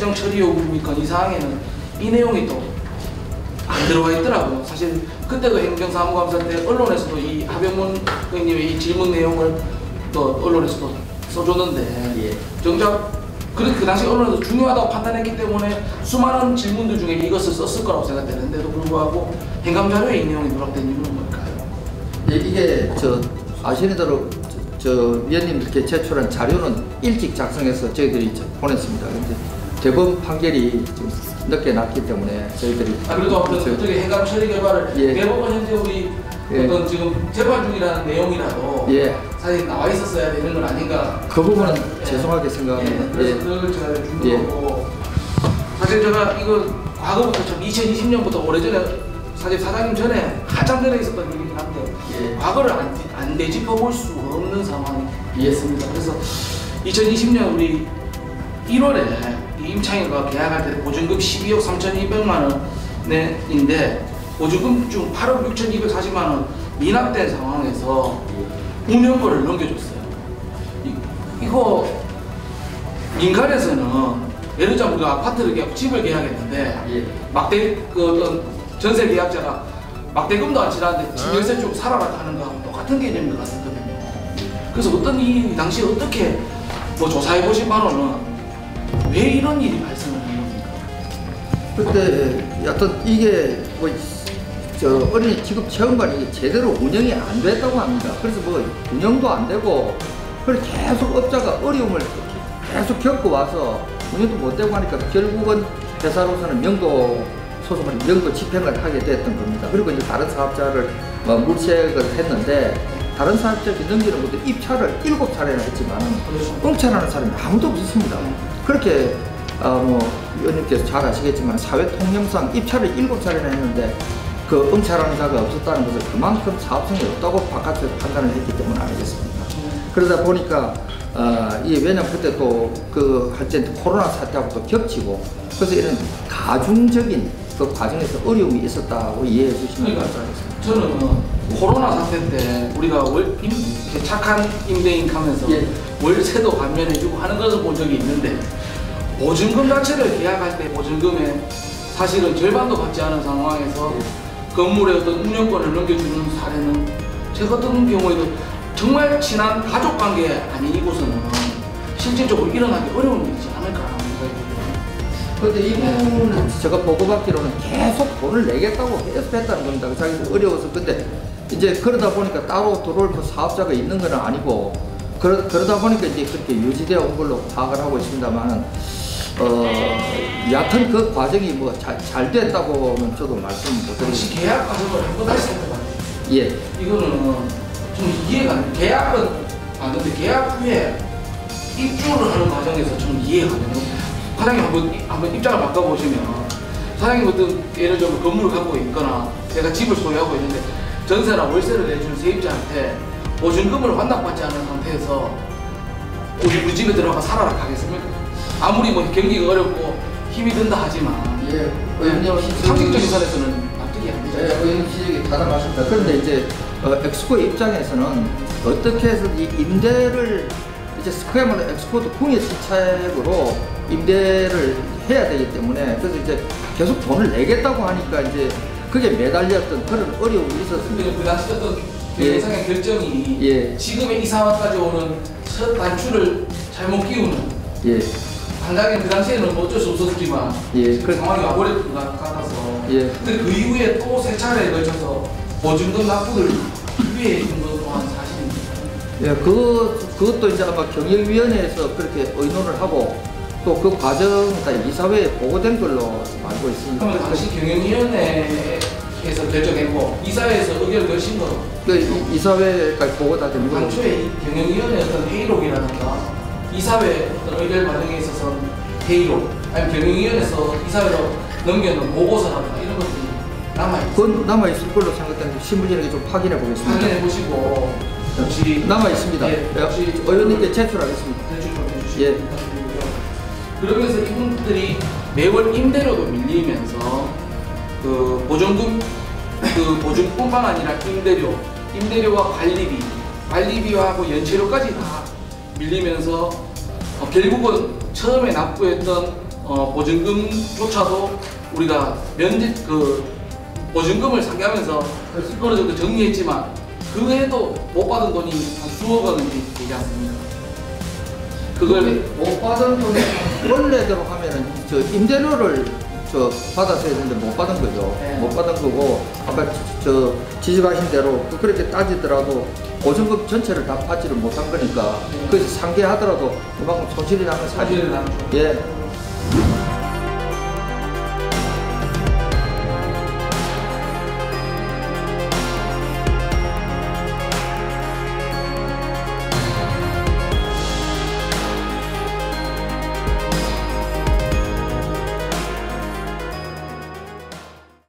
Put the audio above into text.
행정 처리 요구 및 건의 사항에는 이 내용이 또 안 들어가 있더라고요. 사실 그때도 행정사무감사 때 언론에서도 이 하병문 의원님의 이 질문 내용을 또 언론에서도 써줬는데 예. 정작 그 당시 언론에서 중요하다고 판단했기 때문에 수많은 질문들 중에 이것을 썼을 거라고 생각되는데도 불구하고 행감자료에 이 내용이 누락된 이유는 뭘까요? 예, 이게 아시는 대로 위원님께 제출한 자료는 일찍 작성해서 저희들이 보냈습니다. 그런데 대법원 판결이 좀 늦게 났기 때문에 저희들이 그래도 어떻게 행감 처리 결과를 예. 대법원 현재 우리 예. 어떤 지금 재판 중이라는 내용이라도 예. 사실 나와 있었어야 되는 건 아닌가. 그 부분은 예. 죄송하게 생각합니다. 그래서 예. 그걸 제가 준 예. 거고 사실 제가 이거 과거부터 2020년부터 오래전에 사실 사장님 전에 한참 전에 있었던 일이긴 한데 예. 과거를 안 되짚어 볼 수 없는 상황이었습니다. 그래서 2020년 우리 1월에 임창희가 계약할 때 보증금 12억 3,200만 원인데 보증금 중 8억 6,240만 원 미납된 상황에서 운영권을 넘겨줬어요. 이거 민간에서는 예를 들자면 우리가 아파트를 계약, 집을 계약했는데 예. 막대 어떤 전세 계약자가 막대금도 안 치라는데 집 열쇠 좀 사라라 하는 거하고 똑같은 개념인 것 같거든요. 그래서 이 당시에 어떻게 조사해 보신 바로는 왜 이런 일이 발생을 한 겁니까? 그때 여튼 이게 어린이 지급 체험관이 이게 제대로 운영이 안 됐다고 합니다. 그래서 운영도 안 되고 계속 업자가 어려움을 계속 겪고 와서 운영도 못 되고 하니까 결국은 회사로서는 명도 소송을 명도 집행을 하게 됐던 겁니다. 그리고 이제 다른 사업자를 물색을 했는데 다른 사업자에게 넘기는 것도 입찰을 7차례나 했지만 응찰하는 사람이 아무도 없었습니다. 그렇게 의원님께서 잘 아시겠지만 사회 통념상 입찰을 7차례나 했는데 그 응찰하는 자가 없었다는 것은 그만큼 사업성이 없다고 바깥에서 판단을 했기 때문 아니겠습니까? 그러다 보니까 이게 왜냐면 그때 또 할때 코로나 사태하고 또 겹치고 그래서 이런 가중적인 그 과정에서 어려움이 있었다고 이해해 주시면 감사하겠습니다. 저는 코로나 사태 때 우리가 착한 임대인 하면서 예. 월세도 감면해주고 하는 것을 본 적이 있는데 보증금 자체를 계약할 때 보증금에 사실은 절반도 받지 않은 상황에서 건물의 어떤 운영권을 넘겨주는 사례는 제가 어떤 경우에도 정말 친한 가족 관계 아니고서는 실질적으로 일어나기 어려운 일이지 않을까라는 생각이 듭니다. 그런데 이 부분은 제가 보고받기로는 계속 돈을 내겠다고 계속 했다는 겁니다. 자기들 어려워서. 근데 이제 그러다 보니까 따로 들어올 사업자가 있는 건 아니고 그러다 보니까 이제 그렇게 유지되어 온 걸로 파악을 하고 있습니다만 여하튼 그 과정이 잘 됐다고는 저도 말씀 못 드리겠습니다. 혹시 계약 과정을 한번 다시 살펴봐요. 예. 이거는 좀 이해가 안 돼요. 계약은 맞는데 계약 후에 입주를 하는 과정에서 좀 이해가 안 돼요. 사장님 한번 입장을 바꿔보시면 사장님 어떤 예를 들면 건물을 갖고 있거나 내가 집을 소유하고 있는데 전세나 월세를 내주는 세입자한테 보증금을 환납받지 않은 상태에서 우리 집에 들어가 살아라 하겠습니까? 아무리 경기가 어렵고 힘이 든다 하지만 예. 의원님 상식적인 선에서는 납득이 안 되죠. 예, 의원님 지적이 타당하십니다. 그런데 이제 엑스코의 입장에서는 어떻게 해서 이 임대를 이제 스퀘어마다 엑스코도 풍요지책으로 임대를 해야 되기 때문에 그래서 이제 계속 돈을 내겠다고 하니까 이제 그게 매달렸던 그런 어려움이 있었습니다. 그 당시 어떤 경영상의 결정이 예. 지금의 이 상황까지 오는 첫 단추를 잘못 끼우는 예. 당장에 그 당시에는 어쩔 수 없었지만 예. 상황이 와버렸던 것 같아서 예. 근데 그 이후에 또 세 차례에 걸쳐서 보증금 납부를 준비해 준 것 또한 사실입니다. 예, 그것도 이제 아마 경영위원회에서 그렇게 의논을 하고 또 그 과정 다 이사회에 보고된 걸로 알고 있습니다. 그러면 당시 경영위원회에서 결정했고 이사회에서 의견을 내신 거 이사회까지 보고 다 된 거고. 당초에 이 경영위원회 어떤 회의록이라든가 이사회 어떤 의결 과정에 있어서 회의록 아니면 경영위원회에서 이사회로 넘겨놓은 보고서라든가 이런 것들이 남아있어요. 그건 남아있을 걸로 생각되는데 신분진에게 좀 확인해 보겠습니다. 확인해 보시고 혹시 남아있습니다. 예, 혹시 의원님께 제출하겠습니다. 대출 좀 해주시면 예. 부탁드리고요. 그러면서 이분들이 매월 임대료도 밀리면서 그 보증뿐만 아니라 임대료와 관리비하고 연체료까지 다 밀리면서 결국은 처음에 납부했던 보증금조차도 우리가 보증금을 상기하면서 어느 정도 정리했지만 그 해도 못 받은 돈이 한 수억 원이 되지 않습니까? 그걸 못 받은 돈이 원래대로 하면은 저 임대료를 받아서 해야 되는데 못 받은 거죠. 네. 못 받은 거고 아까 지적하신 대로 그렇게 따지더라도 보증금 전체를 다 받지를 못한 거니까 그래서 상계하더라도 그만큼 손실이 나는 사실. 손실이 나는 예.